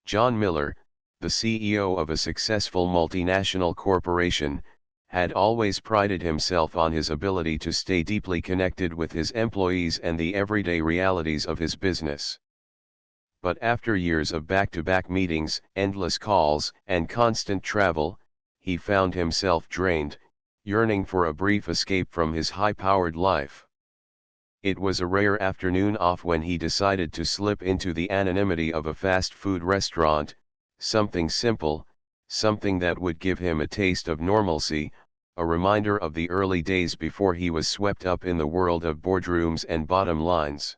John Miller, the CEO of a successful multinational corporation, had always prided himself on his ability to stay deeply connected with his employees and the everyday realities of his business. But after years of back-to-back meetings, endless calls, and constant travel, he found himself drained, yearning for a brief escape from his high-powered life. It was a rare afternoon off when he decided to slip into the anonymity of a fast food restaurant, something simple, something that would give him a taste of normalcy, a reminder of the early days before he was swept up in the world of boardrooms and bottom lines.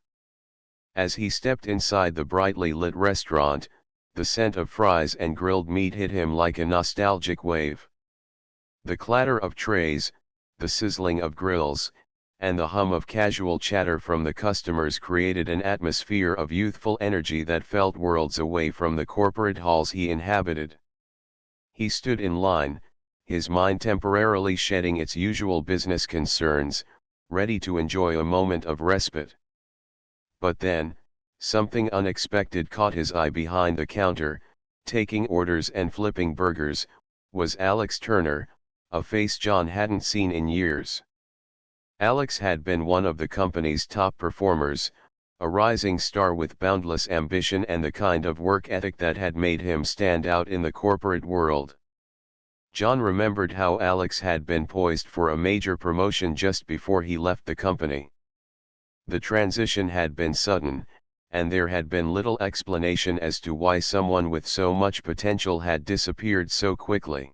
As he stepped inside the brightly lit restaurant, the scent of fries and grilled meat hit him like a nostalgic wave. The clatter of trays, the sizzling of grills, and the hum of casual chatter from the customers created an atmosphere of youthful energy that felt worlds away from the corporate halls he inhabited. He stood in line, his mind temporarily shedding its usual business concerns, ready to enjoy a moment of respite. But then, something unexpected caught his eye. Behind the counter, taking orders and flipping burgers, was Alex Turner, a face John hadn't seen in years. Alex had been one of the company's top performers, a rising star with boundless ambition and the kind of work ethic that had made him stand out in the corporate world. John remembered how Alex had been poised for a major promotion just before he left the company. The transition had been sudden, and there had been little explanation as to why someone with so much potential had disappeared so quickly.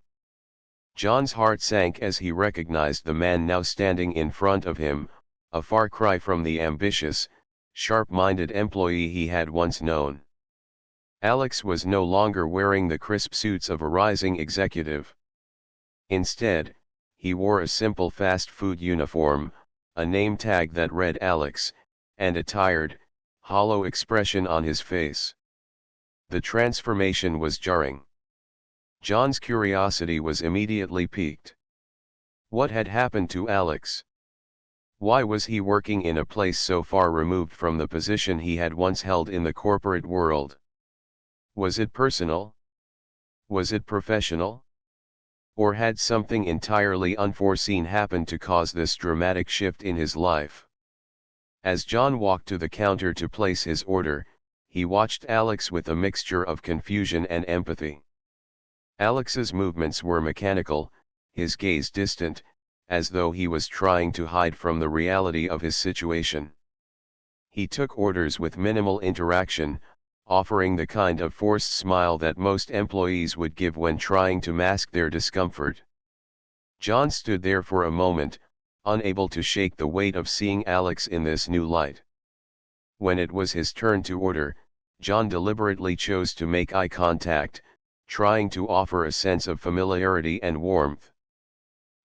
John's heart sank as he recognized the man now standing in front of him, a far cry from the ambitious, sharp-minded employee he had once known. Alex was no longer wearing the crisp suits of a rising executive. Instead, he wore a simple fast food uniform, a name tag that read Alex, and a tired, hollow expression on his face. The transformation was jarring. John's curiosity was immediately piqued. What had happened to Alex? Why was he working in a place so far removed from the position he had once held in the corporate world? Was it personal? Was it professional? Or had something entirely unforeseen happened to cause this dramatic shift in his life? As John walked to the counter to place his order, he watched Alex with a mixture of confusion and empathy. Alex's movements were mechanical, his gaze distant, as though he was trying to hide from the reality of his situation. He took orders with minimal interaction, offering the kind of forced smile that most employees would give when trying to mask their discomfort. John stood there for a moment, unable to shake the weight of seeing Alex in this new light. When it was his turn to order, John deliberately chose to make eye contact, trying to offer a sense of familiarity and warmth.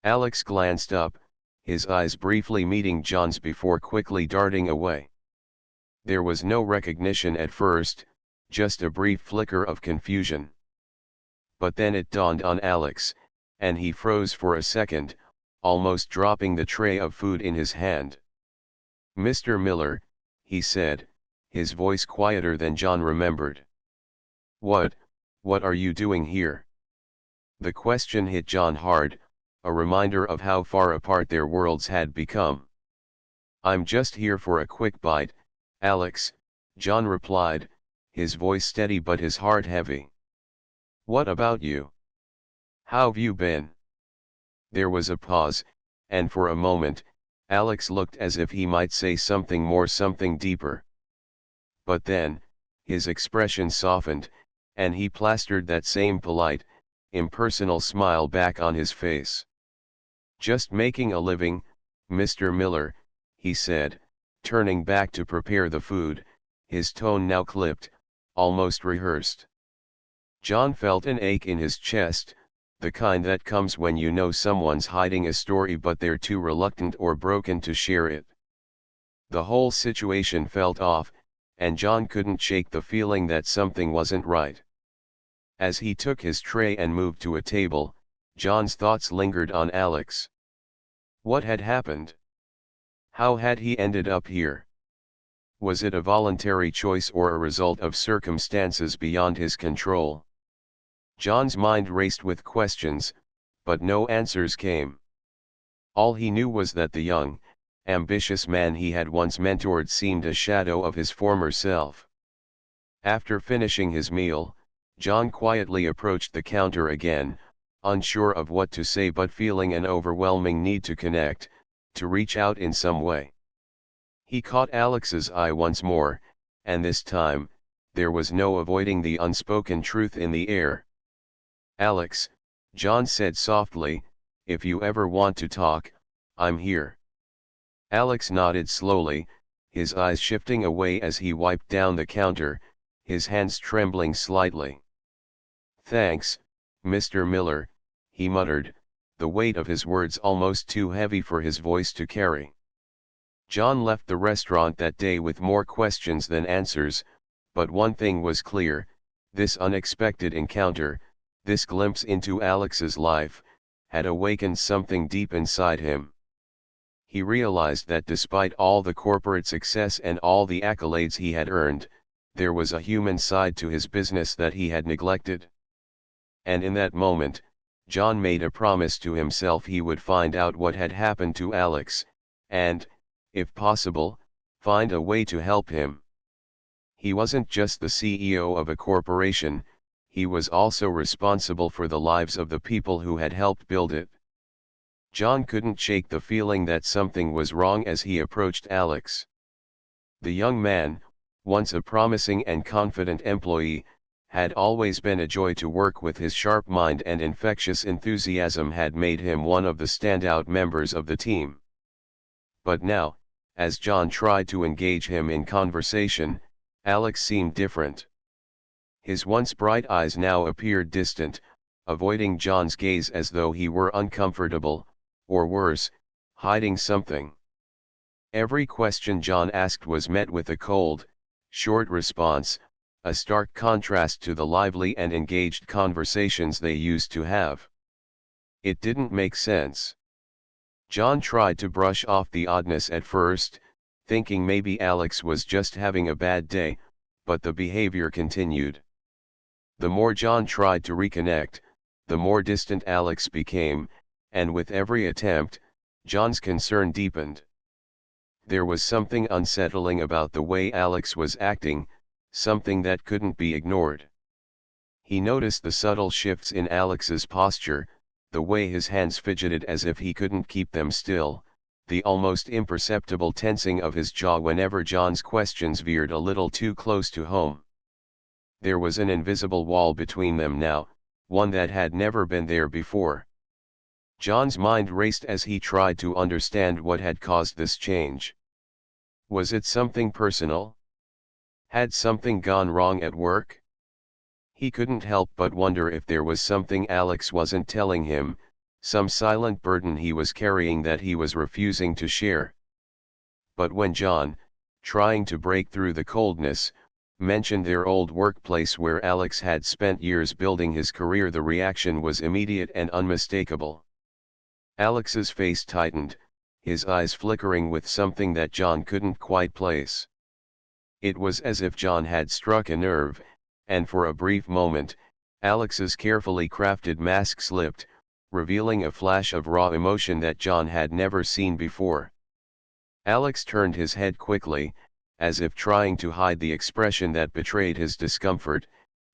Alex glanced up, his eyes briefly meeting John's before quickly darting away. There was no recognition at first, just a brief flicker of confusion. But then it dawned on Alex, and he froze for a second, almost dropping the tray of food in his hand. "Mr. Miller," he said, his voice quieter than John remembered. What are you doing here?" The question hit John hard, a reminder of how far apart their worlds had become. "I'm just here for a quick bite, Alex," John replied, his voice steady but his heart heavy. "What about you? How've you been?" There was a pause, and for a moment, Alex looked as if he might say something more, something deeper. But then, his expression softened, and he plastered that same polite, impersonal smile back on his face. "Just making a living, Mr. Miller," he said, turning back to prepare the food, his tone now clipped, almost rehearsed. John felt an ache in his chest, the kind that comes when you know someone's hiding a story but they're too reluctant or broken to share it. The whole situation felt off, and John couldn't shake the feeling that something wasn't right. As he took his tray and moved to a table, John's thoughts lingered on Alex. What had happened? How had he ended up here? Was it a voluntary choice or a result of circumstances beyond his control? John's mind raced with questions, but no answers came. All he knew was that the young, ambitious man he had once mentored seemed a shadow of his former self. After finishing his meal, John quietly approached the counter again, unsure of what to say but feeling an overwhelming need to connect, to reach out in some way. He caught Alex's eye once more, and this time, there was no avoiding the unspoken truth in the air. "Alex," John said softly, "if you ever want to talk, I'm here." Alex nodded slowly, his eyes shifting away as he wiped down the counter, his hands trembling slightly. "Thanks, Mr. Miller," he muttered, the weight of his words almost too heavy for his voice to carry. John left the restaurant that day with more questions than answers, but one thing was clear: this unexpected encounter, this glimpse into Alex's life, had awakened something deep inside him. He realized that despite all the corporate success and all the accolades he had earned, there was a human side to his business that he had neglected. And in that moment, John made a promise to himself he would find out what had happened to Alex, and, if possible, find a way to help him. He wasn't just the CEO of a corporation, he was also responsible for the lives of the people who had helped build it. John couldn't shake the feeling that something was wrong as he approached Alex. The young man, once a promising and confident employee, had always been a joy to work with. His sharp mind and infectious enthusiasm had made him one of the standout members of the team. But now, as John tried to engage him in conversation, Alex seemed different. His once bright eyes now appeared distant, avoiding John's gaze as though he were uncomfortable, or worse, hiding something. Every question John asked was met with a cold, short response, a stark contrast to the lively and engaged conversations they used to have. It didn't make sense. John tried to brush off the oddness at first, thinking maybe Alex was just having a bad day, but the behavior continued. The more John tried to reconnect, the more distant Alex became, and with every attempt, John's concern deepened. There was something unsettling about the way Alex was acting, something that couldn't be ignored. He noticed the subtle shifts in Alex's posture, the way his hands fidgeted as if he couldn't keep them still, the almost imperceptible tensing of his jaw whenever John's questions veered a little too close to home. There was an invisible wall between them now, one that had never been there before. John's mind raced as he tried to understand what had caused this change. Was it something personal? Had something gone wrong at work? He couldn't help but wonder if there was something Alex wasn't telling him, some silent burden he was carrying that he was refusing to share. But when John, trying to break through the coldness, mentioned their old workplace where Alex had spent years building his career, the reaction was immediate and unmistakable. Alex's face tightened, his eyes flickering with something that John couldn't quite place. It was as if John had struck a nerve, and for a brief moment, Alex's carefully crafted mask slipped, revealing a flash of raw emotion that John had never seen before. Alex turned his head quickly, as if trying to hide the expression that betrayed his discomfort,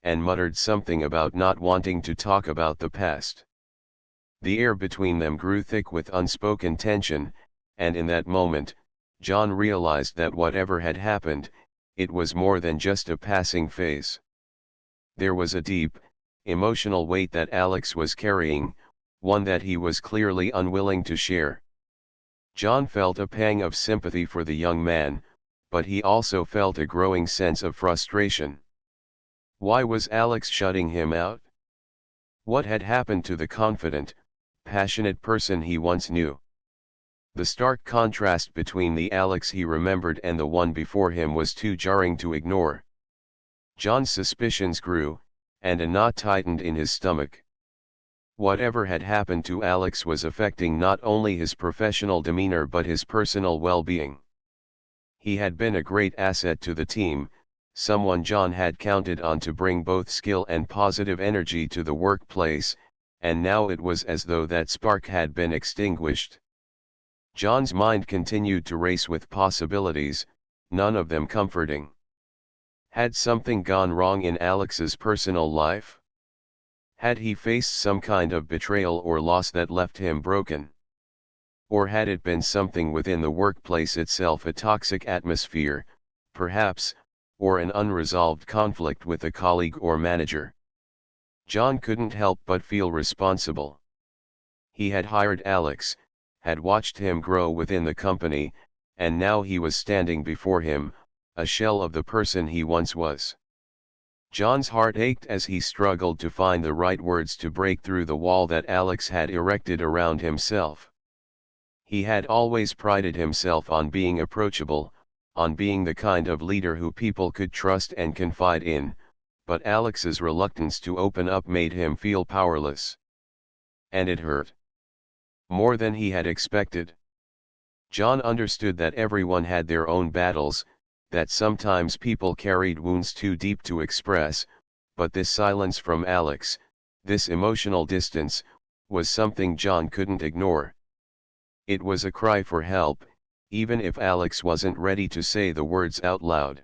and muttered something about not wanting to talk about the past. The air between them grew thick with unspoken tension, and in that moment, John realized that whatever had happened, it was more than just a passing phase. There was a deep, emotional weight that Alex was carrying, one that he was clearly unwilling to share. John felt a pang of sympathy for the young man, but he also felt a growing sense of frustration. Why was Alex shutting him out? What had happened to the confident, passionate person he once knew? The stark contrast between the Alex he remembered and the one before him was too jarring to ignore. John's suspicions grew, and a knot tightened in his stomach. Whatever had happened to Alex was affecting not only his professional demeanor but his personal well-being. He had been a great asset to the team, someone John had counted on to bring both skill and positive energy to the workplace, and now it was as though that spark had been extinguished. John's mind continued to race with possibilities, none of them comforting. Had something gone wrong in Alex's personal life? Had he faced some kind of betrayal or loss that left him broken? Or had it been something within the workplace itself, a toxic atmosphere, perhaps, or an unresolved conflict with a colleague or manager? John couldn't help but feel responsible. He had hired Alex, had watched him grow within the company, and now he was standing before him, a shell of the person he once was. John's heart ached as he struggled to find the right words to break through the wall that Alex had erected around himself. He had always prided himself on being approachable, on being the kind of leader who people could trust and confide in, but Alex's reluctance to open up made him feel powerless. And it hurt. More than he had expected. John understood that everyone had their own battles, that sometimes people carried wounds too deep to express, but this silence from Alex, this emotional distance, was something John couldn't ignore. It was a cry for help, even if Alex wasn't ready to say the words out loud.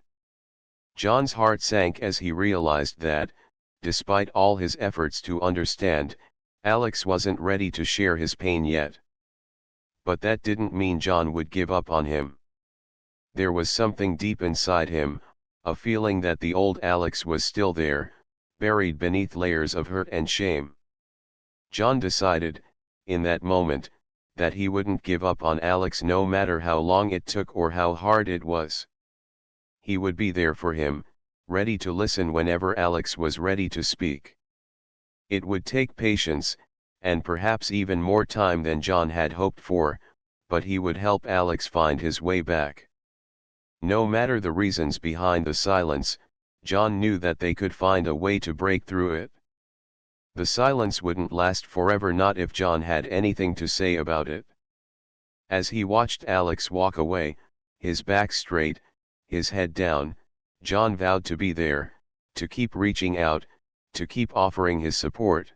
John's heart sank as he realized that, despite all his efforts to understand, Alex wasn't ready to share his pain yet. But that didn't mean John would give up on him. There was something deep inside him, a feeling that the old Alex was still there, buried beneath layers of hurt and shame. John decided, in that moment, that he wouldn't give up on Alex no matter how long it took or how hard it was. He would be there for him, ready to listen whenever Alex was ready to speak. It would take patience, and perhaps even more time than John had hoped for, but he would help Alex find his way back. No matter the reasons behind the silence, John knew that they could find a way to break through it. The silence wouldn't last forever, not if John had anything to say about it. As he watched Alex walk away, his back straight, his head down, John vowed to be there, to keep reaching out, to keep offering his support.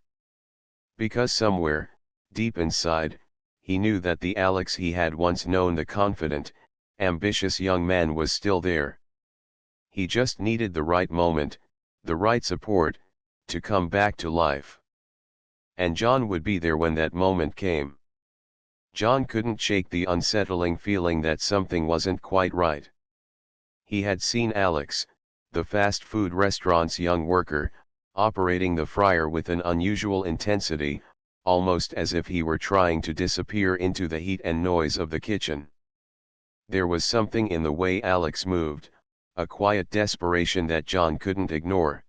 Because somewhere, deep inside, he knew that the Alex he had once known, the confident, ambitious young man, was still there. He just needed the right moment, the right support, to come back to life. And John would be there when that moment came. John couldn't shake the unsettling feeling that something wasn't quite right. He had seen Alex, the fast food restaurant's young worker, operating the fryer with an unusual intensity, almost as if he were trying to disappear into the heat and noise of the kitchen. There was something in the way Alex moved, a quiet desperation that John couldn't ignore.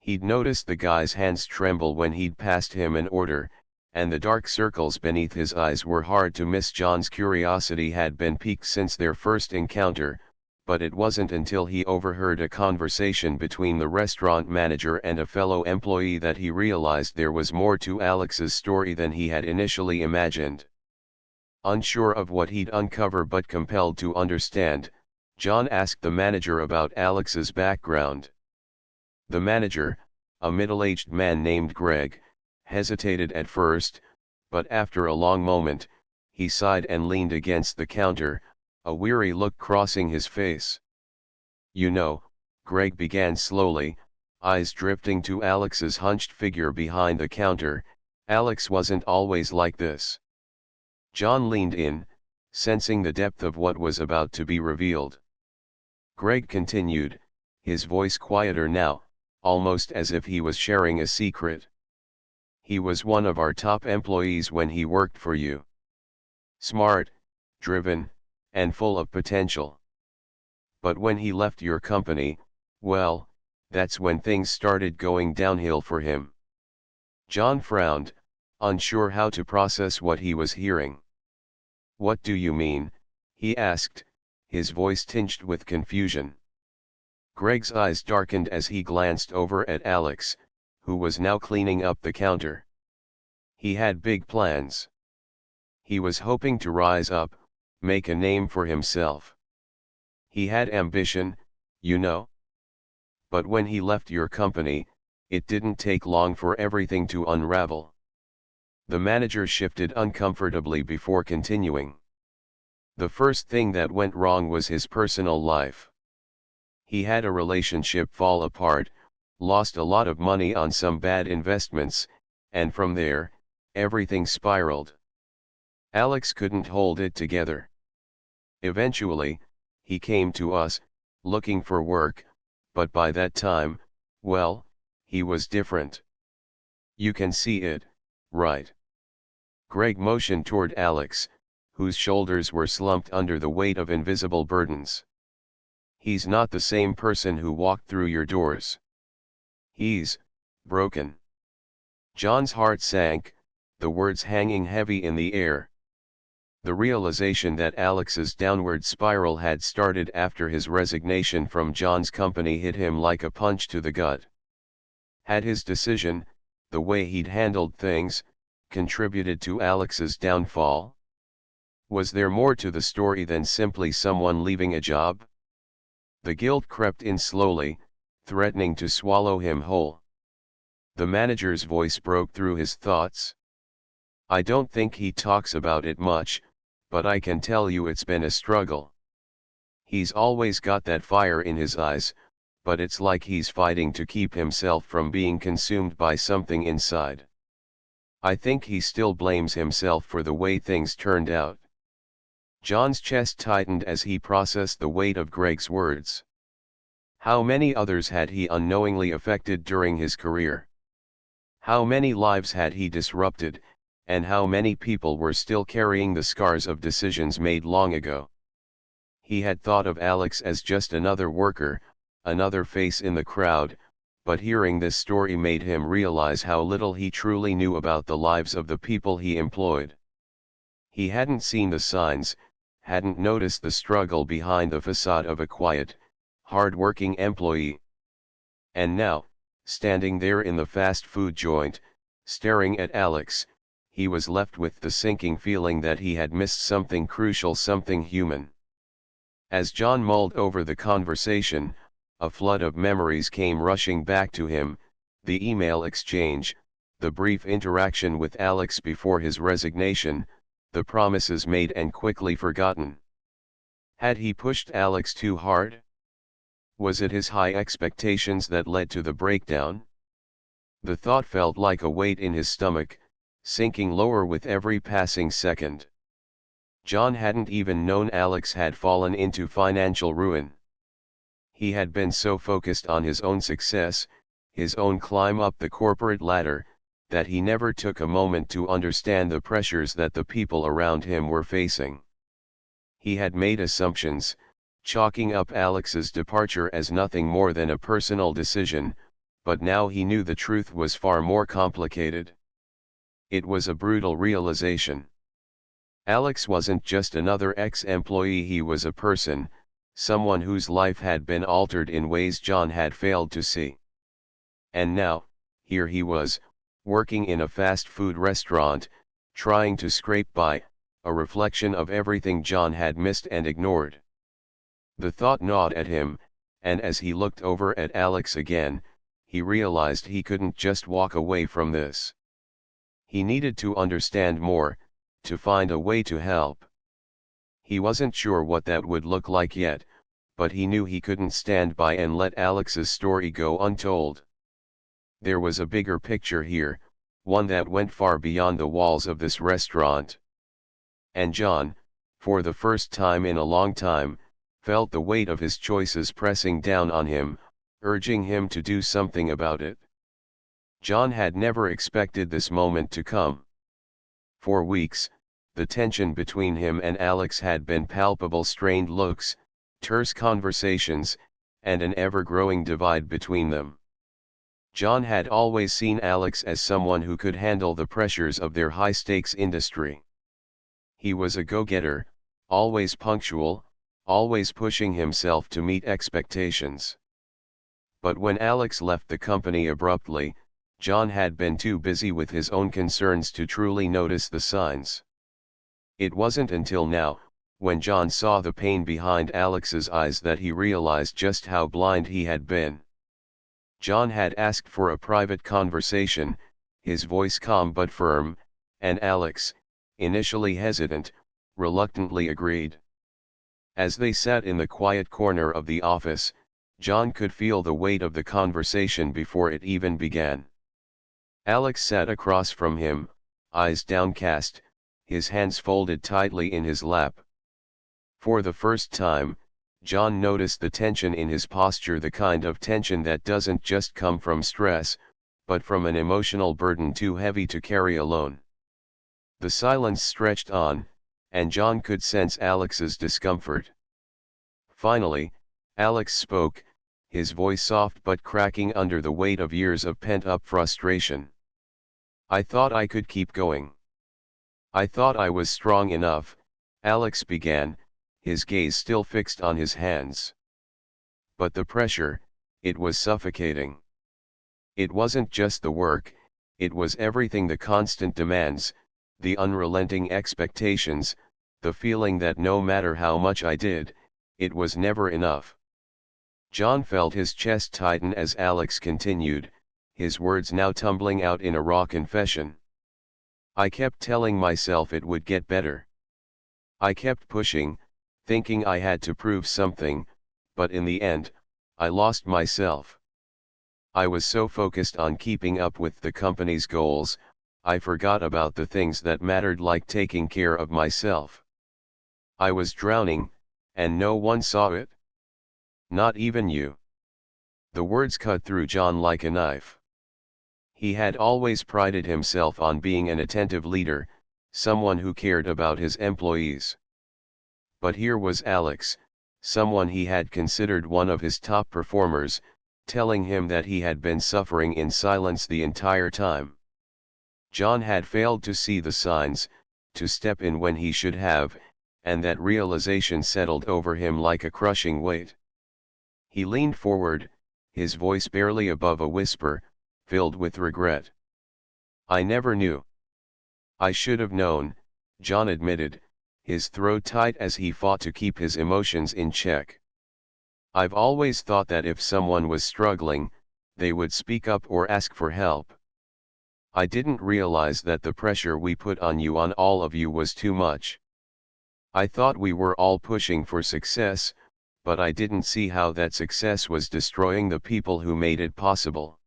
He'd noticed the guy's hands tremble when he'd passed him an order, and the dark circles beneath his eyes were hard to miss. John's curiosity had been piqued since their first encounter, but it wasn't until he overheard a conversation between the restaurant manager and a fellow employee that he realized there was more to Alex's story than he had initially imagined. Unsure of what he'd uncover but compelled to understand, John asked the manager about Alex's background. The manager, a middle-aged man named Greg, hesitated at first, but after a long moment, he sighed and leaned against the counter, a weary look crossing his face. "You know," Greg began slowly, eyes drifting to Alex's hunched figure behind the counter, "Alex wasn't always like this." John leaned in, sensing the depth of what was about to be revealed. Greg continued, his voice quieter now, almost as if he was sharing a secret. "He was one of our top employees when he worked for you. Smart, driven, and full of potential. But when he left your company, well, that's when things started going downhill for him." John frowned, unsure how to process what he was hearing. "What do you mean?" he asked, his voice tinged with confusion. Greg's eyes darkened as he glanced over at Alex, who was now cleaning up the counter. He had big plans. He was hoping to rise up, make a name for himself. He had ambition, you know. But when he left your company, it didn't take long for everything to unravel. The manager shifted uncomfortably before continuing. The first thing that went wrong was his personal life. He had a relationship fall apart, lost a lot of money on some bad investments, and from there, everything spiraled. Alex couldn't hold it together. Eventually, he came to us, looking for work, but by that time, well, he was different. You can see it, right? Greg motioned toward Alex, whose shoulders were slumped under the weight of invisible burdens. He's not the same person who walked through your doors. He's broken. John's heart sank, the words hanging heavy in the air. The realization that Alex's downward spiral had started after his resignation from John's company hit him like a punch to the gut. Had his decision, the way he'd handled things, contributed to Alex's downfall? Was there more to the story than simply someone leaving a job? The guilt crept in slowly, threatening to swallow him whole. The manager's voice broke through his thoughts. I don't think he talks about it much, but I can tell you it's been a struggle. He's always got that fire in his eyes, but it's like he's fighting to keep himself from being consumed by something inside. I think he still blames himself for the way things turned out. John's chest tightened as he processed the weight of Greg's words. How many others had he unknowingly affected during his career? How many lives had he disrupted, and how many people were still carrying the scars of decisions made long ago? He had thought of Alex as just another worker, another face in the crowd, but hearing this story made him realize how little he truly knew about the lives of the people he employed. He hadn't seen the signs, hadn't noticed the struggle behind the facade of a quiet, hard-working employee. And now, standing there in the fast food joint, staring at Alex, he was left with the sinking feeling that he had missed something crucial, something human. As John mulled over the conversation, a flood of memories came rushing back to him, the email exchange, the brief interaction with Alex before his resignation, the promises made and quickly forgotten. Had he pushed Alex too hard? Was it his high expectations that led to the breakdown? The thought felt like a weight in his stomach, sinking lower with every passing second. John hadn't even known Alex had fallen into financial ruin. He had been so focused on his own success, his own climb up the corporate ladder, that he never took a moment to understand the pressures that the people around him were facing. He had made assumptions, chalking up Alex's departure as nothing more than a personal decision, but now he knew the truth was far more complicated. It was a brutal realization. Alex wasn't just another ex-employee, he was a person, someone whose life had been altered in ways John had failed to see. And now, here he was, working in a fast food restaurant, trying to scrape by, a reflection of everything John had missed and ignored. The thought gnawed at him, and as he looked over at Alex again, he realized he couldn't just walk away from this. He needed to understand more, to find a way to help. He wasn't sure what that would look like yet, but he knew he couldn't stand by and let Alex's story go untold. There was a bigger picture here, one that went far beyond the walls of this restaurant. And John, for the first time in a long time, felt the weight of his choices pressing down on him, urging him to do something about it. John had never expected this moment to come. For weeks, the tension between him and Alex had been palpable, strained looks, terse conversations, and an ever-growing divide between them. John had always seen Alex as someone who could handle the pressures of their high-stakes industry. He was a go-getter, always punctual, always pushing himself to meet expectations. But when Alex left the company abruptly, John had been too busy with his own concerns to truly notice the signs. It wasn't until now, when John saw the pain behind Alex's eyes that he realized just how blind he had been. John had asked for a private conversation, his voice calm but firm, and Alex, initially hesitant, reluctantly agreed. As they sat in the quiet corner of the office, John could feel the weight of the conversation before it even began. Alex sat across from him, eyes downcast, his hands folded tightly in his lap. For the first time, John noticed the tension in his posture, the kind of tension that doesn't just come from stress, but from an emotional burden too heavy to carry alone. The silence stretched on, and John could sense Alex's discomfort. Finally, Alex spoke, his voice soft but cracking under the weight of years of pent-up frustration. "I thought I could keep going. I thought I was strong enough," Alex began, his gaze still fixed on his hands. But the pressure, it was suffocating. It wasn't just the work, it was everything: the constant demands, the unrelenting expectations, the feeling that no matter how much I did, it was never enough. John felt his chest tighten as Alex continued, his words now tumbling out in a raw confession. "I kept telling myself it would get better. I kept pushing, thinking I had to prove something, but in the end, I lost myself. I was so focused on keeping up with the company's goals, I forgot about the things that mattered, like taking care of myself. I was drowning, and no one saw it. Not even you." The words cut through John like a knife. He had always prided himself on being an attentive leader, someone who cared about his employees. But here was Alex, someone he had considered one of his top performers, telling him that he had been suffering in silence the entire time. John had failed to see the signs, to step in when he should have, and that realization settled over him like a crushing weight. He leaned forward, his voice barely above a whisper, filled with regret. "I never knew. I should have known," John admitted, his throat tight as he fought to keep his emotions in check. "I've always thought that if someone was struggling, they would speak up or ask for help. I didn't realize that the pressure we put on you, on all of you, was too much. I thought we were all pushing for success, but I didn't see how that success was destroying the people who made it possible."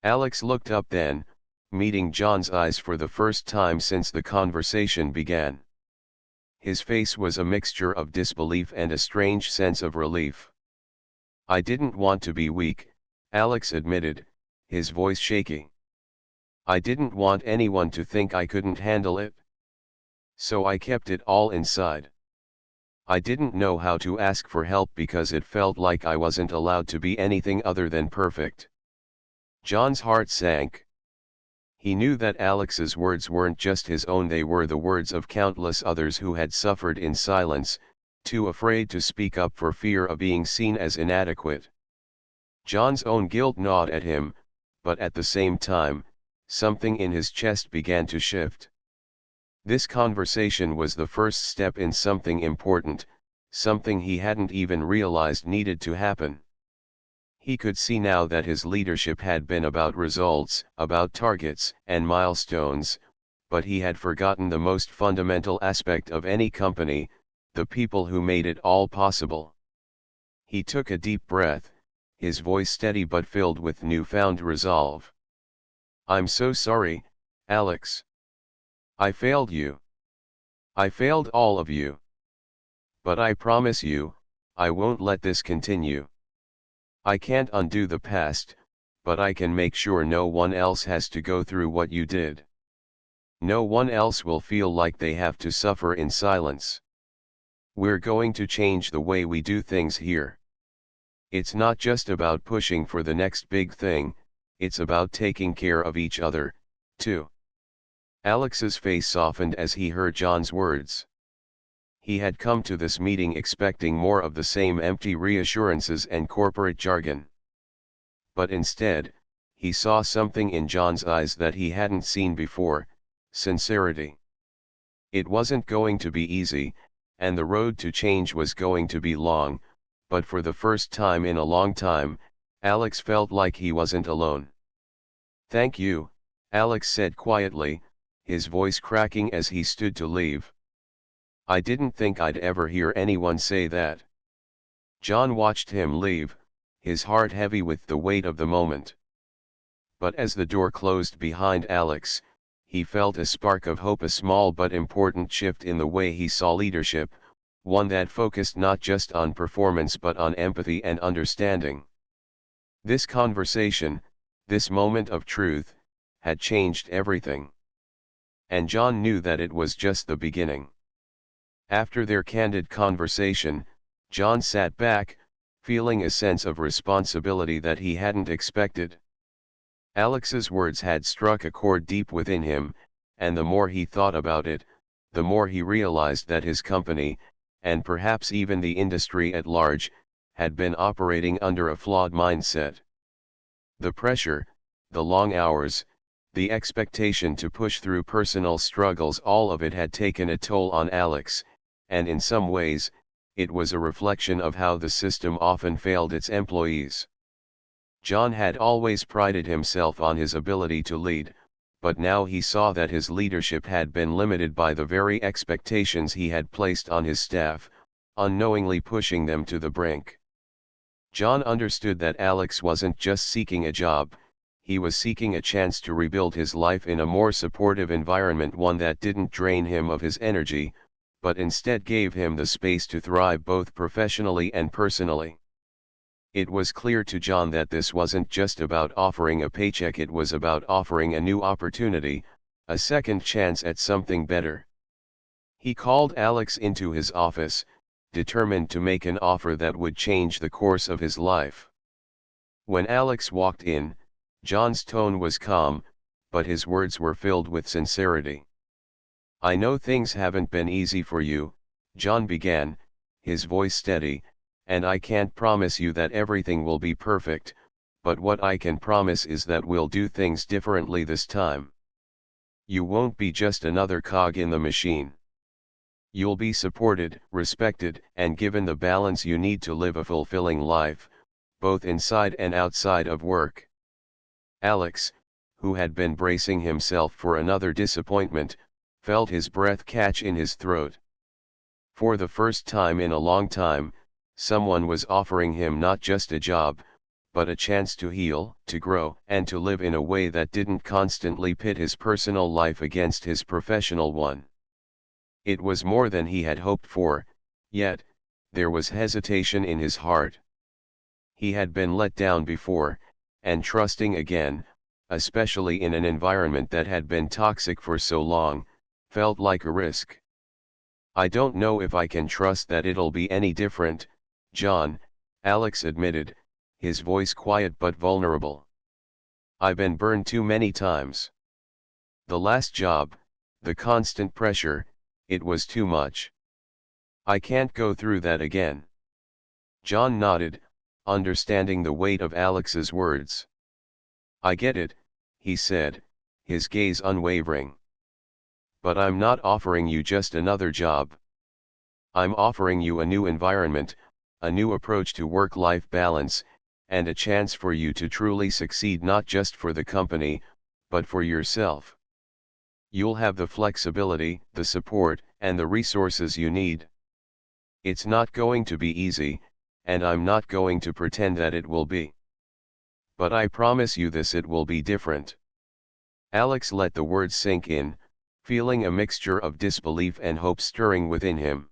Alex looked up then, meeting John's eyes for the first time since the conversation began. His face was a mixture of disbelief and a strange sense of relief. "I didn't want to be weak," Alex admitted, his voice shaky. "I didn't want anyone to think I couldn't handle it. So I kept it all inside. I didn't know how to ask for help because it felt like I wasn't allowed to be anything other than perfect." John's heart sank. He knew that Alex's words weren't just his own, they were the words of countless others who had suffered in silence, too afraid to speak up for fear of being seen as inadequate. John's own guilt gnawed at him, but at the same time, something in his chest began to shift. This conversation was the first step in something important, something he hadn't even realized needed to happen. He could see now that his leadership had been about results, about targets and milestones, but he had forgotten the most fundamental aspect of any company, the people who made it all possible. He took a deep breath, his voice steady but filled with newfound resolve. "I'm so sorry, Alex. I failed you. I failed all of you. But I promise you, I won't let this continue. I can't undo the past, but I can make sure no one else has to go through what you did. No one else will feel like they have to suffer in silence. We're going to change the way we do things here. It's not just about pushing for the next big thing, it's about taking care of each other, too." Alex's face softened as he heard John's words. He had come to this meeting expecting more of the same empty reassurances and corporate jargon. But instead, he saw something in John's eyes that he hadn't seen before: sincerity. It wasn't going to be easy, and the road to change was going to be long, but for the first time in a long time, Alex felt like he wasn't alone. "Thank you," Alex said quietly, his voice cracking as he stood to leave. "I didn't think I'd ever hear anyone say that." John watched him leave, his heart heavy with the weight of the moment. But as the door closed behind Alex, he felt a spark of hope, a small but important shift in the way he saw leadership, one that focused not just on performance but on empathy and understanding. This conversation, this moment of truth, had changed everything. And John knew that it was just the beginning. After their candid conversation, John sat back, feeling a sense of responsibility that he hadn't expected. Alex's words had struck a chord deep within him, and the more he thought about it, the more he realized that his company, and perhaps even the industry at large, had been operating under a flawed mindset. The pressure, the long hours, the expectation to push through personal struggles, all of it had taken a toll on Alex, and in some ways, it was a reflection of how the system often failed its employees. John had always prided himself on his ability to lead, but now he saw that his leadership had been limited by the very expectations he had placed on his staff, unknowingly pushing them to the brink. John understood that Alex wasn't just seeking a job, he was seeking a chance to rebuild his life in a more supportive environment, one that didn't drain him of his energy, but instead gave him the space to thrive both professionally and personally. It was clear to John that this wasn't just about offering a paycheck, it was about offering a new opportunity, a second chance at something better. He called Alex into his office, determined to make an offer that would change the course of his life. When Alex walked in, John's tone was calm, but his words were filled with sincerity. "I know things haven't been easy for you," John began, his voice steady, "and I can't promise you that everything will be perfect, but what I can promise is that we'll do things differently this time. You won't be just another cog in the machine. You'll be supported, respected, and given the balance you need to live a fulfilling life, both inside and outside of work." Alex, who had been bracing himself for another disappointment, felt his breath catch in his throat. For the first time in a long time, someone was offering him not just a job, but a chance to heal, to grow, and to live in a way that didn't constantly pit his personal life against his professional one. It was more than he had hoped for, yet, there was hesitation in his heart. He had been let down before, and trusting again, especially in an environment that had been toxic for so long, felt like a risk. "I don't know if I can trust that it'll be any different, John," Alex admitted, his voice quiet but vulnerable. "I've been burned too many times. The last job, the constant pressure, it was too much. I can't go through that again." John nodded, understanding the weight of Alex's words. "I get it," he said, his gaze unwavering. "But I'm not offering you just another job. I'm offering you a new environment, a new approach to work-life balance, and a chance for you to truly succeed, not just for the company, but for yourself. You'll have the flexibility, the support, and the resources you need. It's not going to be easy, and I'm not going to pretend that it will be. But I promise you this, it will be different." Alex let the words sink in, feeling a mixture of disbelief and hope stirring within him.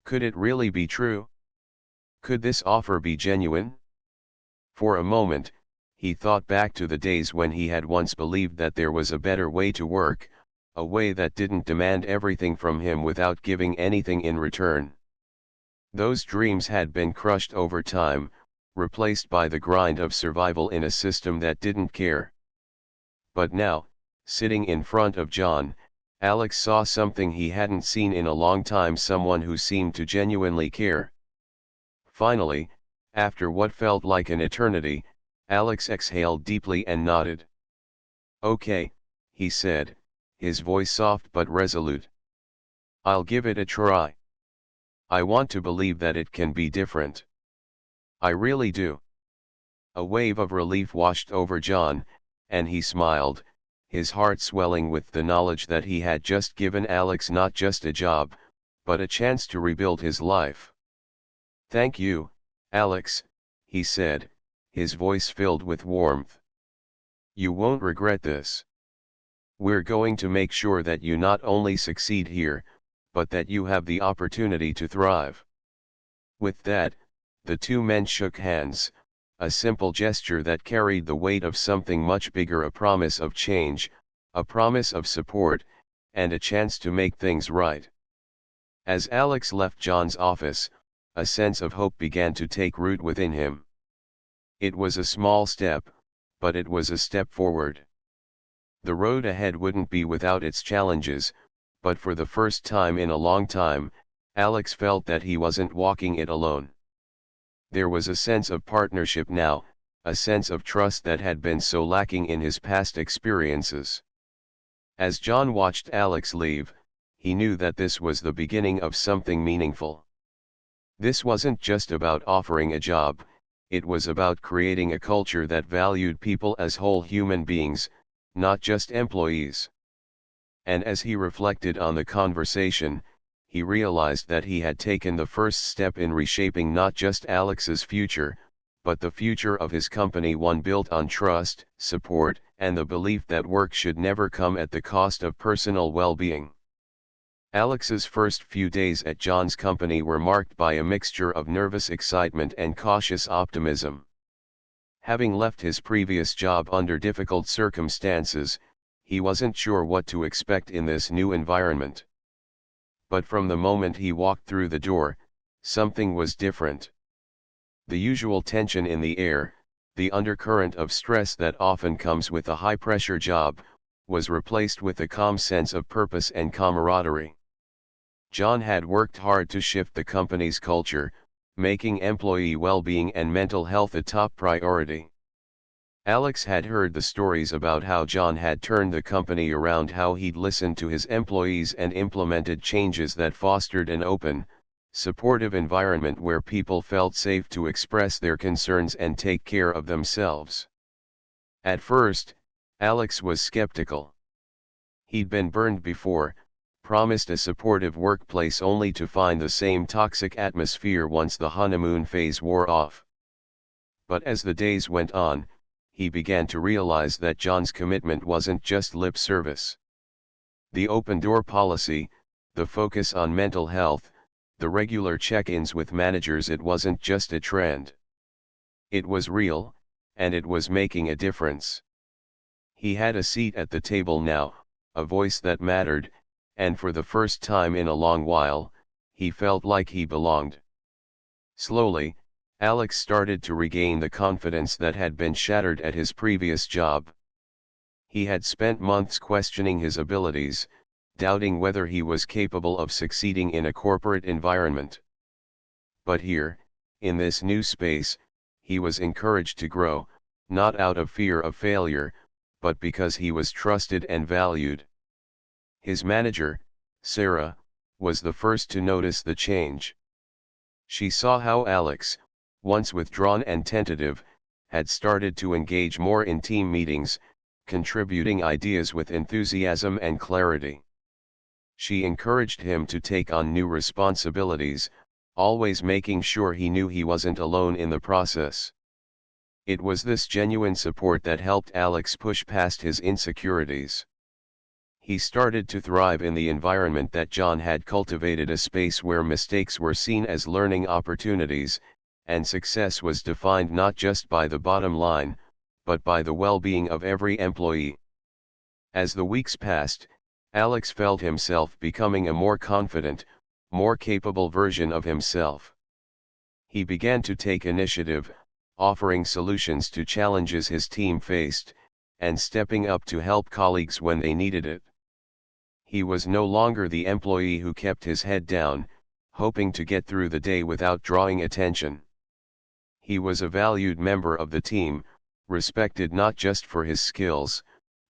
Could it really be true? Could this offer be genuine? For a moment, he thought back to the days when he had once believed that there was a better way to work, a way that didn't demand everything from him without giving anything in return. Those dreams had been crushed over time, replaced by the grind of survival in a system that didn't care. But now, sitting in front of John, Alex saw something he hadn't seen in a long time, someone who seemed to genuinely care. Finally, after what felt like an eternity, Alex exhaled deeply and nodded. "Okay," he said, his voice soft but resolute. "I'll give it a try." I want to believe that it can be different. I really do. A wave of relief washed over John, and he smiled, his heart swelling with the knowledge that he had just given Alex not just a job, but a chance to rebuild his life. "Thank you, Alex," he said, his voice filled with warmth. "You won't regret this. We're going to make sure that you not only succeed here, but that you have the opportunity to thrive." With that, the two men shook hands, a simple gesture that carried the weight of something much bigger, a promise of change, a promise of support, and a chance to make things right. As Alex left John's office, a sense of hope began to take root within him. It was a small step, but it was a step forward. The road ahead wouldn't be without its challenges, but for the first time in a long time, Alex felt that he wasn't walking it alone. There was a sense of partnership now, a sense of trust that had been so lacking in his past experiences. As John watched Alex leave, he knew that this was the beginning of something meaningful. This wasn't just about offering a job, it was about creating a culture that valued people as whole human beings, not just employees. And as he reflected on the conversation, he realized that he had taken the first step in reshaping not just Alex's future, but the future of his company, one built on trust, support, and the belief that work should never come at the cost of personal well-being. Alex's first few days at John's company were marked by a mixture of nervous excitement and cautious optimism. Having left his previous job under difficult circumstances, he wasn't sure what to expect in this new environment. But from the moment he walked through the door, something was different. The usual tension in the air, the undercurrent of stress that often comes with a high-pressure job, was replaced with a calm sense of purpose and camaraderie. John had worked hard to shift the company's culture, making employee well-being and mental health a top priority. Alex had heard the stories about how John had turned the company around, how he'd listened to his employees and implemented changes that fostered an open, supportive environment where people felt safe to express their concerns and take care of themselves. At first, Alex was skeptical. He'd been burned before, promised a supportive workplace only to find the same toxic atmosphere once the honeymoon phase wore off. But as the days went on, he began to realize that John's commitment wasn't just lip service. The open-door policy, the focus on mental health, the regular check-ins with managers, it wasn't just a trend. It was real, and it was making a difference. He had a seat at the table now, a voice that mattered, and for the first time in a long while, he felt like he belonged. Slowly, Alex started to regain the confidence that had been shattered at his previous job. He had spent months questioning his abilities, doubting whether he was capable of succeeding in a corporate environment. But here, in this new space, he was encouraged to grow, not out of fear of failure, but because he was trusted and valued. His manager, Sarah, was the first to notice the change. She saw how Alex, once withdrawn and tentative, had started to engage more in team meetings, contributing ideas with enthusiasm and clarity. She encouraged him to take on new responsibilities, always making sure he knew he wasn't alone in the process. It was this genuine support that helped Alex push past his insecurities. He started to thrive in the environment that John had cultivated, a space where mistakes were seen as learning opportunities, and success was defined not just by the bottom line, but by the well-being of every employee. As the weeks passed, Alex felt himself becoming a more confident, more capable version of himself. He began to take initiative, offering solutions to challenges his team faced, and stepping up to help colleagues when they needed it. He was no longer the employee who kept his head down, hoping to get through the day without drawing attention. He was a valued member of the team, respected not just for his skills,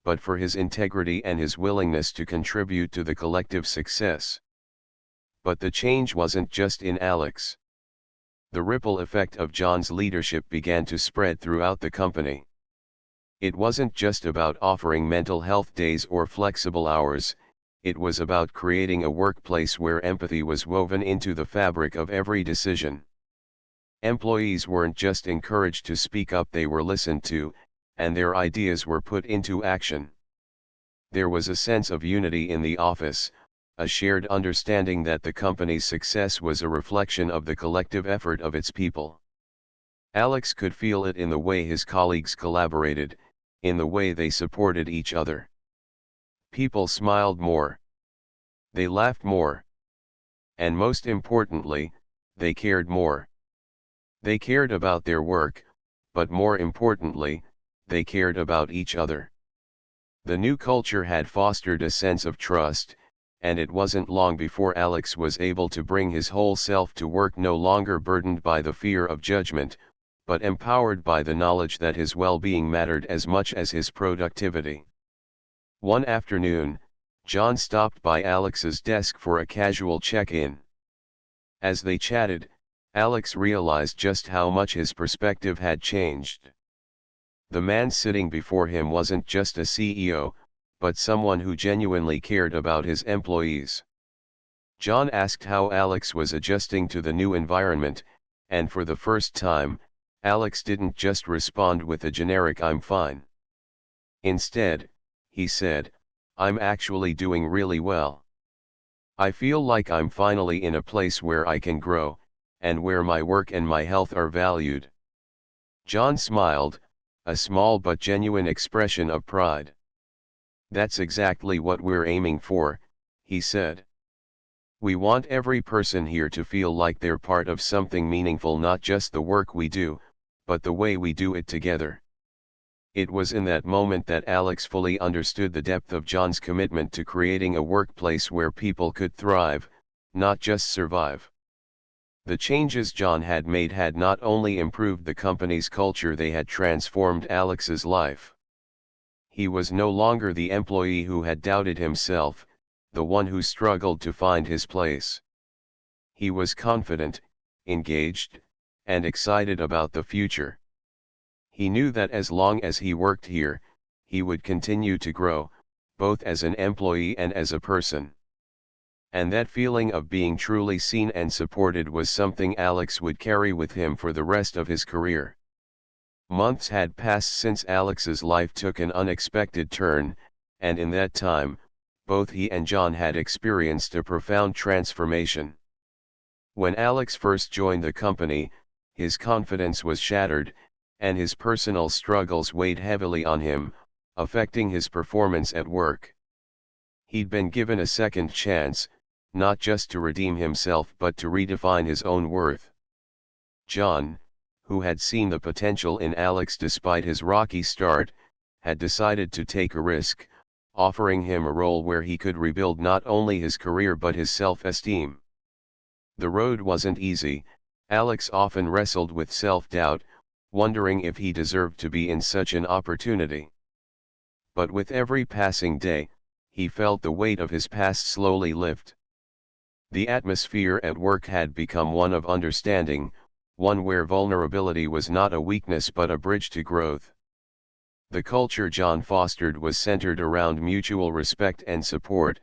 but for his integrity and his willingness to contribute to the collective success. But the change wasn't just in Alex. The ripple effect of John's leadership began to spread throughout the company. It wasn't just about offering mental health days or flexible hours, it was about creating a workplace where empathy was woven into the fabric of every decision. Employees weren't just encouraged to speak up, they were listened to, and their ideas were put into action. There was a sense of unity in the office, a shared understanding that the company's success was a reflection of the collective effort of its people. Alex could feel it in the way his colleagues collaborated, in the way they supported each other. People smiled more. They laughed more. And most importantly, they cared more. They cared about their work, but more importantly, they cared about each other. The new culture had fostered a sense of trust, and it wasn't long before Alex was able to bring his whole self to work, no longer burdened by the fear of judgment, but empowered by the knowledge that his well-being mattered as much as his productivity. One afternoon, John stopped by Alex's desk for a casual check-in. As they chatted, Alex realized just how much his perspective had changed. The man sitting before him wasn't just a CEO, but someone who genuinely cared about his employees. John asked how Alex was adjusting to the new environment, and for the first time, Alex didn't just respond with a generic "I'm fine." Instead, he said, "I'm actually doing really well. I feel like I'm finally in a place where I can grow, and where my work and my health are valued." John smiled, a small but genuine expression of pride. "That's exactly what we're aiming for," he said. "We want every person here to feel like they're part of something meaningful, not just the work we do, but the way we do it together." It was in that moment that Alex fully understood the depth of John's commitment to creating a workplace where people could thrive, not just survive. The changes John had made had not only improved the company's culture, they had transformed Alex's life. He was no longer the employee who had doubted himself, the one who struggled to find his place. He was confident, engaged, and excited about the future. He knew that as long as he worked here, he would continue to grow, both as an employee and as a person. And that feeling of being truly seen and supported was something Alex would carry with him for the rest of his career. Months had passed since Alex's life took an unexpected turn, and in that time, both he and John had experienced a profound transformation. When Alex first joined the company, his confidence was shattered, and his personal struggles weighed heavily on him, affecting his performance at work. He'd been given a second chance, not just to redeem himself but to redefine his own worth. John, who had seen the potential in Alex despite his rocky start, had decided to take a risk, offering him a role where he could rebuild not only his career but his self-esteem. The road wasn't easy. Alex often wrestled with self-doubt, wondering if he deserved to be in such an opportunity. But with every passing day, he felt the weight of his past slowly lift. The atmosphere at work had become one of understanding, one where vulnerability was not a weakness but a bridge to growth. The culture John fostered was centered around mutual respect and support,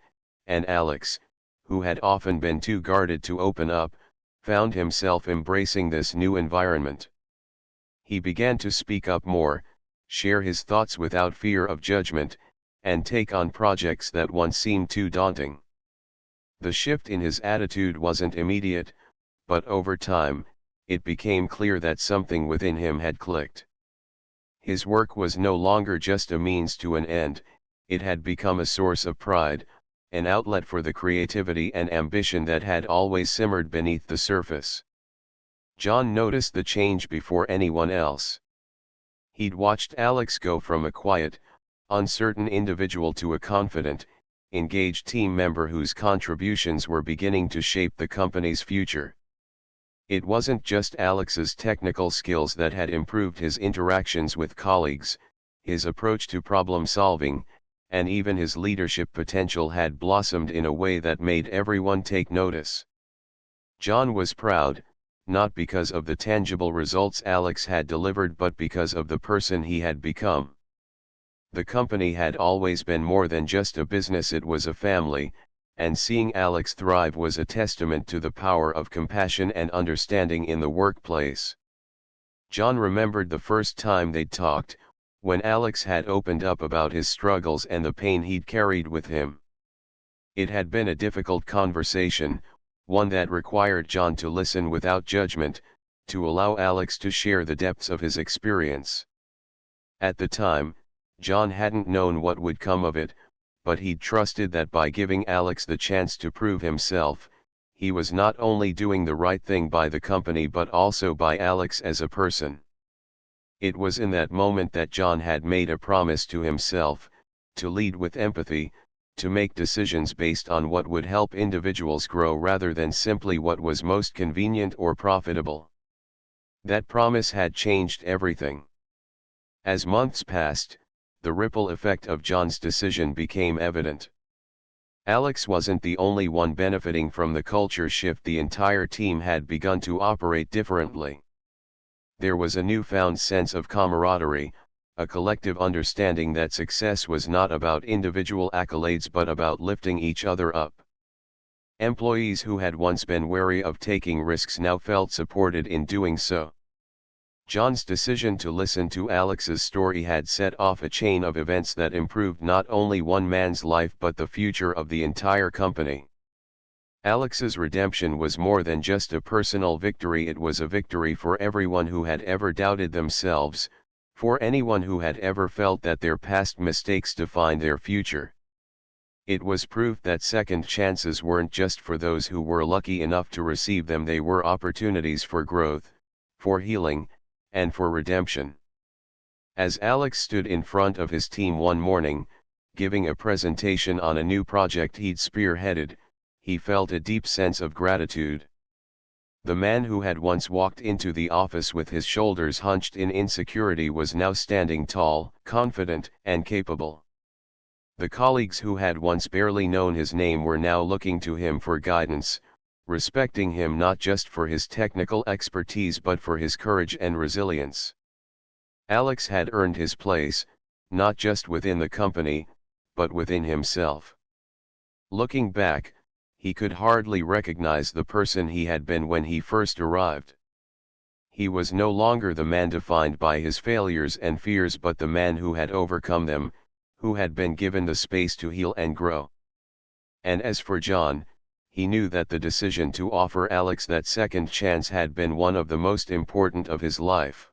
and Alex, who had often been too guarded to open up, found himself embracing this new environment. He began to speak up more, share his thoughts without fear of judgment, and take on projects that once seemed too daunting. The shift in his attitude wasn't immediate, but over time, it became clear that something within him had clicked. His work was no longer just a means to an end, it had become a source of pride, an outlet for the creativity and ambition that had always simmered beneath the surface. John noticed the change before anyone else. He'd watched Alex go from a quiet, uncertain individual to a confident, engaged team member whose contributions were beginning to shape the company's future. It wasn't just Alex's technical skills that had improved his interactions with colleagues, his approach to problem solving, and even his leadership potential had blossomed in a way that made everyone take notice. John was proud, not because of the tangible results Alex had delivered but because of the person he had become. The company had always been more than just a business, it was a family, and seeing Alex thrive was a testament to the power of compassion and understanding in the workplace. John remembered the first time they'd talked, when Alex had opened up about his struggles and the pain he'd carried with him. It had been a difficult conversation, one that required John to listen without judgment, to allow Alex to share the depths of his experience. At the time, John hadn't known what would come of it, but he'd trusted that by giving Alex the chance to prove himself, he was not only doing the right thing by the company but also by Alex as a person. It was in that moment that John had made a promise to himself, to lead with empathy, to make decisions based on what would help individuals grow rather than simply what was most convenient or profitable. That promise had changed everything. As months passed, the ripple effect of John's decision became evident. Alex wasn't the only one benefiting from the culture shift. The entire team had begun to operate differently. There was a newfound sense of camaraderie, a collective understanding that success was not about individual accolades but about lifting each other up. Employees who had once been wary of taking risks now felt supported in doing so. John's decision to listen to Alex's story had set off a chain of events that improved not only one man's life but the future of the entire company. Alex's redemption was more than just a personal victory, it was a victory for everyone who had ever doubted themselves, for anyone who had ever felt that their past mistakes defined their future. It was proof that second chances weren't just for those who were lucky enough to receive them, they were opportunities for growth, for healing, and for redemption. As Alex stood in front of his team one morning, giving a presentation on a new project he'd spearheaded, he felt a deep sense of gratitude. The man who had once walked into the office with his shoulders hunched in insecurity was now standing tall, confident, and capable. The colleagues who had once barely known his name were now looking to him for guidance, respecting him not just for his technical expertise but for his courage and resilience. Alex had earned his place, not just within the company, but within himself. Looking back, he could hardly recognize the person he had been when he first arrived. He was no longer the man defined by his failures and fears but the man who had overcome them, who had been given the space to heal and grow. And as for John, he knew that the decision to offer Alex that second chance had been one of the most important of his life.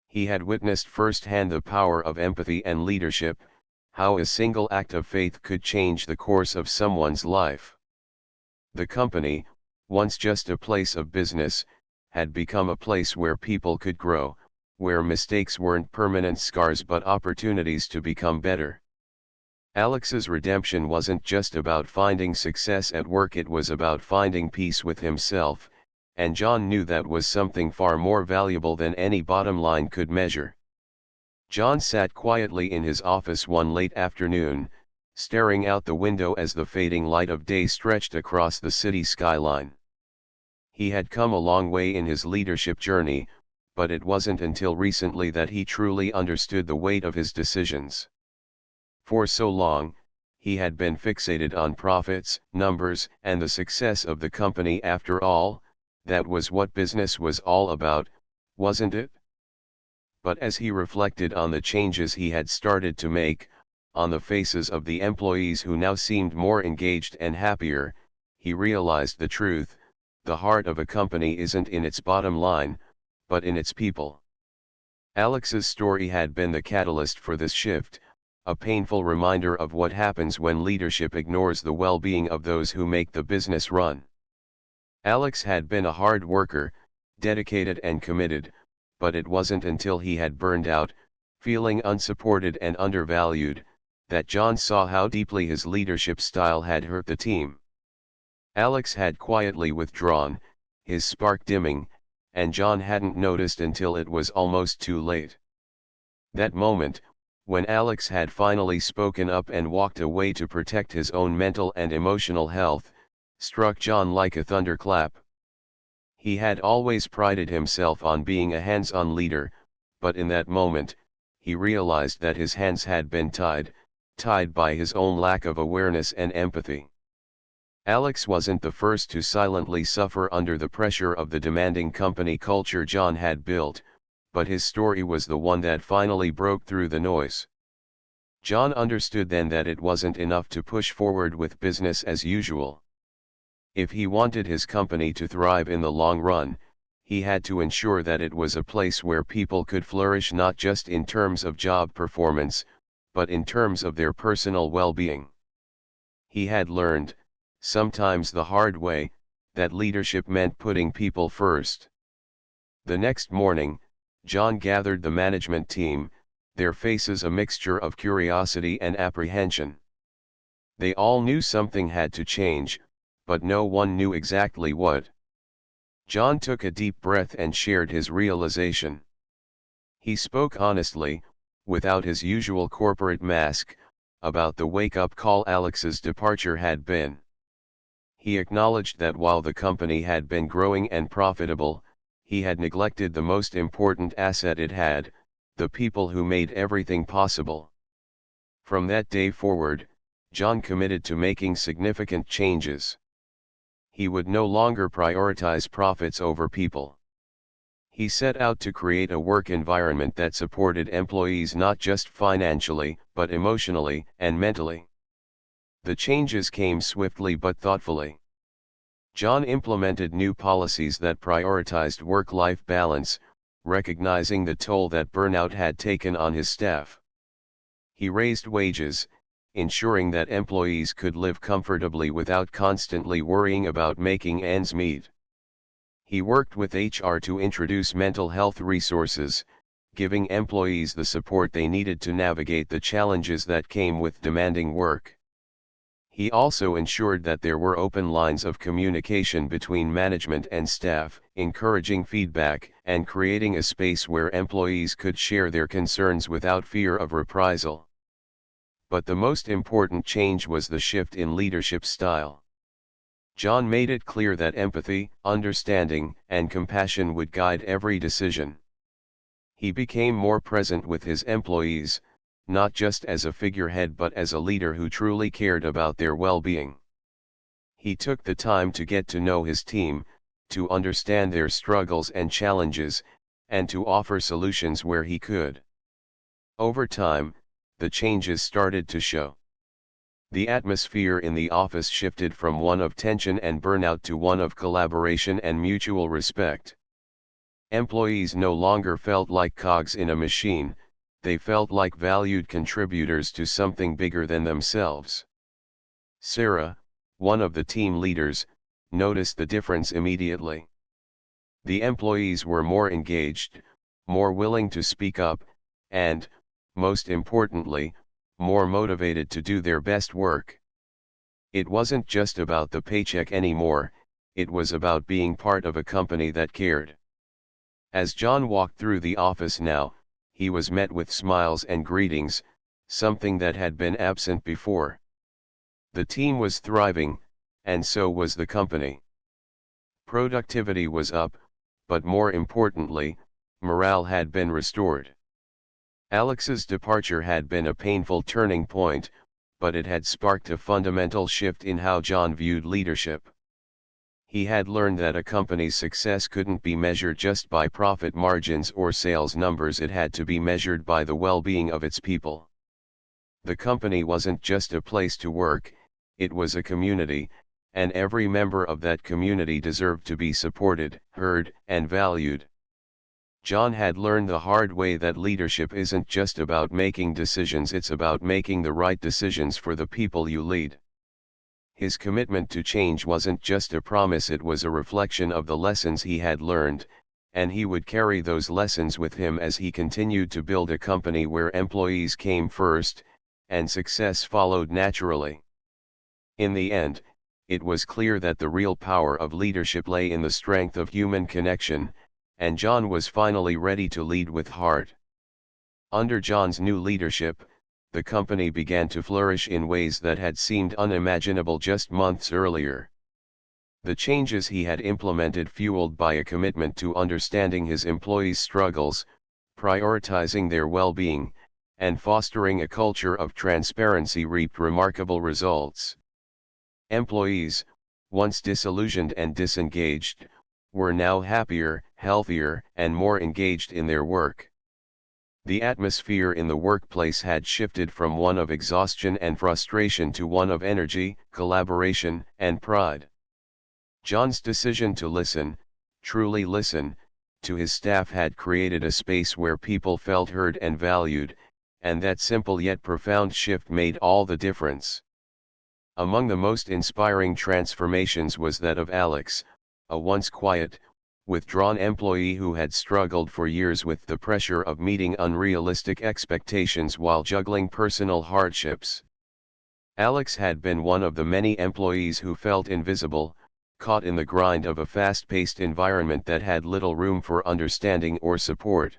He had witnessed firsthand the power of empathy and leadership, how a single act of faith could change the course of someone's life. The company, once just a place of business, had become a place where people could grow, where mistakes weren't permanent scars but opportunities to become better. Alex's redemption wasn't just about finding success at work, it was about finding peace with himself, and John knew that was something far more valuable than any bottom line could measure. John sat quietly in his office one late afternoon, staring out the window as the fading light of day stretched across the city skyline. He had come a long way in his leadership journey, but it wasn't until recently that he truly understood the weight of his decisions. For so long, he had been fixated on profits, numbers, and the success of the company. After all, that was what business was all about, wasn't it? But as he reflected on the changes he had started to make, on the faces of the employees who now seemed more engaged and happier, he realized the truth: the heart of a company isn't in its bottom line, but in its people. Alex's story had been the catalyst for this shift, a painful reminder of what happens when leadership ignores the well-being of those who make the business run. Alex had been a hard worker, dedicated and committed, but it wasn't until he had burned out, feeling unsupported and undervalued, that John saw how deeply his leadership style had hurt the team. Alex had quietly withdrawn, his spark dimming, and John hadn't noticed until it was almost too late. That moment, when Alex had finally spoken up and walked away to protect his own mental and emotional health, struck John like a thunderclap. He had always prided himself on being a hands-on leader, but in that moment, he realized that his hands had been tied by his own lack of awareness and empathy. Alex wasn't the first to silently suffer under the pressure of the demanding company culture John had built, but his story was the one that finally broke through the noise. John understood then that it wasn't enough to push forward with business as usual. If he wanted his company to thrive in the long run, he had to ensure that it was a place where people could flourish not just in terms of job performance, but in terms of their personal well-being. He had learned, sometimes the hard way, that leadership meant putting people first. The next morning, John gathered the management team, their faces a mixture of curiosity and apprehension. They all knew something had to change, but no one knew exactly what. John took a deep breath and shared his realization. He spoke honestly, without his usual corporate mask, about the wake-up call Alex's departure had been. He acknowledged that while the company had been growing and profitable, he had neglected the most important asset it had, the people who made everything possible. From that day forward, John committed to making significant changes. He would no longer prioritize profits over people. He set out to create a work environment that supported employees not just financially, but emotionally and mentally. The changes came swiftly but thoughtfully. John implemented new policies that prioritized work-life balance, recognizing the toll that burnout had taken on his staff. He raised wages, ensuring that employees could live comfortably without constantly worrying about making ends meet. He worked with HR to introduce mental health resources, giving employees the support they needed to navigate the challenges that came with demanding work. He also ensured that there were open lines of communication between management and staff, encouraging feedback and creating a space where employees could share their concerns without fear of reprisal. But the most important change was the shift in leadership style. John made it clear that empathy, understanding, and compassion would guide every decision. He became more present with his employees, not just as a figurehead but as a leader who truly cared about their well-being. He took the time to get to know his team, to understand their struggles and challenges, and to offer solutions where he could. Over time, the changes started to show. The atmosphere in the office shifted from one of tension and burnout to one of collaboration and mutual respect. Employees no longer felt like cogs in a machine, they felt like valued contributors to something bigger than themselves. Sarah, one of the team leaders, noticed the difference immediately. The employees were more engaged, more willing to speak up, and, most importantly, more motivated to do their best work. It wasn't just about the paycheck anymore, it was about being part of a company that cared. As John walked through the office now, he was met with smiles and greetings, something that had been absent before. The team was thriving, and so was the company. Productivity was up, but more importantly, morale had been restored. Alex's departure had been a painful turning point, but it had sparked a fundamental shift in how John viewed leadership. He had learned that a company's success couldn't be measured just by profit margins or sales numbers, it had to be measured by the well-being of its people. The company wasn't just a place to work, it was a community, and every member of that community deserved to be supported, heard, and valued. John had learned the hard way that leadership isn't just about making decisions, it's about making the right decisions for the people you lead. His commitment to change wasn't just a promise, it was a reflection of the lessons he had learned, and he would carry those lessons with him as he continued to build a company where employees came first, and success followed naturally. In the end, it was clear that the real power of leadership lay in the strength of human connection, and John was finally ready to lead with heart. Under John's new leadership, the company began to flourish in ways that had seemed unimaginable just months earlier. The changes he had implemented, fueled by a commitment to understanding his employees' struggles, prioritizing their well-being, and fostering a culture of transparency, reaped remarkable results. Employees, once disillusioned and disengaged, were now happier, healthier, and more engaged in their work. The atmosphere in the workplace had shifted from one of exhaustion and frustration to one of energy, collaboration, and pride. John's decision to listen, truly listen, to his staff had created a space where people felt heard and valued, and that simple yet profound shift made all the difference. Among the most inspiring transformations was that of Alex, a once quiet, withdrawn employee who had struggled for years with the pressure of meeting unrealistic expectations while juggling personal hardships. Alex had been one of the many employees who felt invisible, caught in the grind of a fast-paced environment that had little room for understanding or support.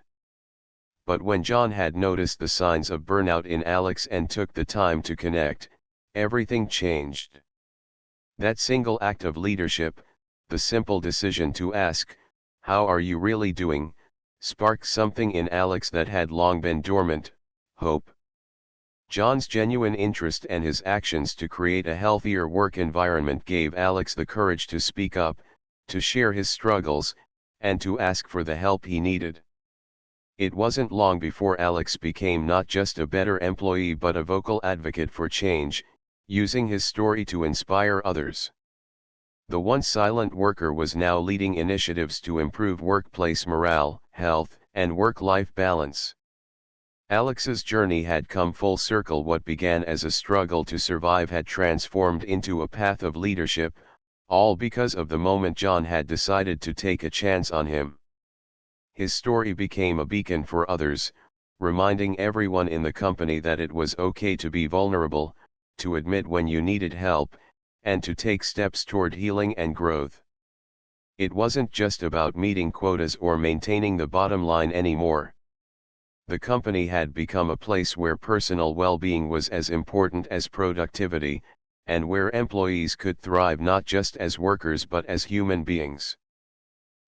But when John had noticed the signs of burnout in Alex and took the time to connect, everything changed. That single act of leadership, the simple decision to ask, "How are you really doing?" sparked something in Alex that had long been dormant: hope. John's genuine interest and his actions to create a healthier work environment gave Alex the courage to speak up, to share his struggles, and to ask for the help he needed. It wasn't long before Alex became not just a better employee but a vocal advocate for change, using his story to inspire others. The once silent worker was now leading initiatives to improve workplace morale, health, and work-life balance. Alex's journey had come full circle. What began as a struggle to survive had transformed into a path of leadership, all because of the moment John had decided to take a chance on him. His story became a beacon for others, reminding everyone in the company that it was okay to be vulnerable, to admit when you needed help, and to take steps toward healing and growth. It wasn't just about meeting quotas or maintaining the bottom line anymore. The company had become a place where personal well-being was as important as productivity, and where employees could thrive not just as workers but as human beings.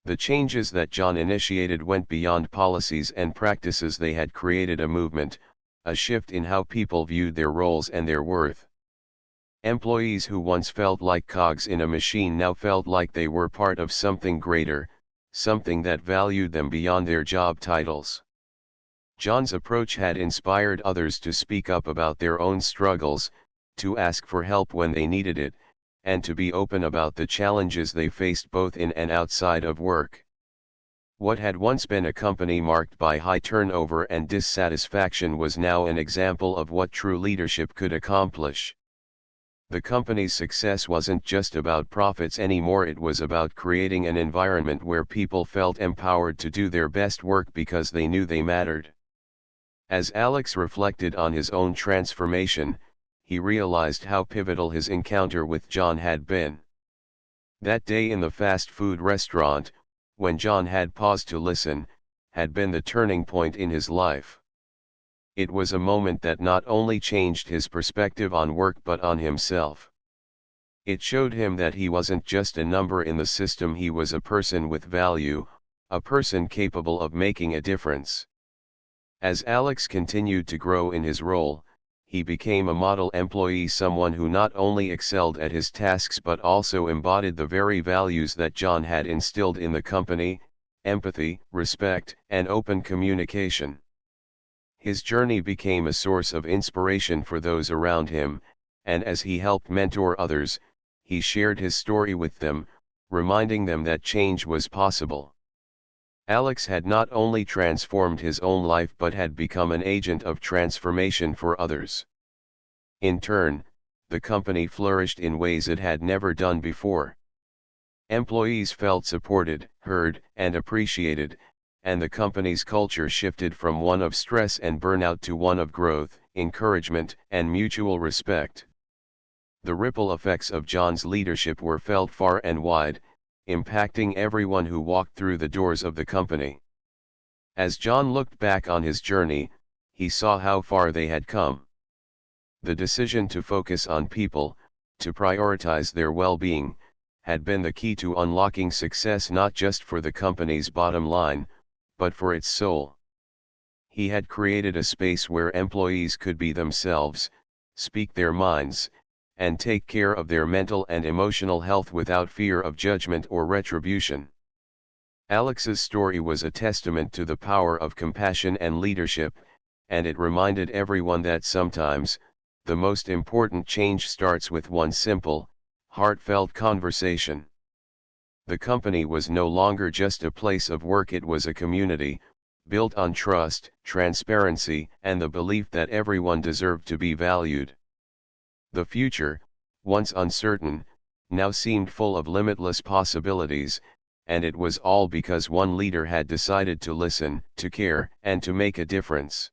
The changes that John initiated went beyond policies and practices. They had created a movement, a shift in how people viewed their roles and their worth. Employees who once felt like cogs in a machine now felt like they were part of something greater, something that valued them beyond their job titles. John's approach had inspired others to speak up about their own struggles, to ask for help when they needed it, and to be open about the challenges they faced both in and outside of work. What had once been a company marked by high turnover and dissatisfaction was now an example of what true leadership could accomplish. The company's success wasn't just about profits anymore. It was about creating an environment where people felt empowered to do their best work because they knew they mattered. As Alex reflected on his own transformation, he realized how pivotal his encounter with John had been. That day in the fast food restaurant, when John had paused to listen, had been the turning point in his life. It was a moment that not only changed his perspective on work but on himself. It showed him that he wasn't just a number in the system. He was a person with value, a person capable of making a difference. As Alex continued to grow in his role, he became a model employee, someone who not only excelled at his tasks but also embodied the very values that John had instilled in the company: empathy, respect, and open communication. His journey became a source of inspiration for those around him, and as he helped mentor others, he shared his story with them, reminding them that change was possible. Alex had not only transformed his own life but had become an agent of transformation for others. In turn, the company flourished in ways it had never done before. Employees felt supported, heard, and appreciated, and the company's culture shifted from one of stress and burnout to one of growth, encouragement, and mutual respect. The ripple effects of John's leadership were felt far and wide, impacting everyone who walked through the doors of the company. As John looked back on his journey, he saw how far they had come. The decision to focus on people, to prioritize their well-being, had been the key to unlocking success not just for the company's bottom line, but for its soul. He had created a space where employees could be themselves, speak their minds, and take care of their mental and emotional health without fear of judgment or retribution. Alex's story was a testament to the power of compassion and leadership, and it reminded everyone that sometimes, the most important change starts with one simple, heartfelt conversation. The company was no longer just a place of work, it was a community, built on trust, transparency, and the belief that everyone deserved to be valued. The future, once uncertain, now seemed full of limitless possibilities, and it was all because one leader had decided to listen, to care, and to make a difference.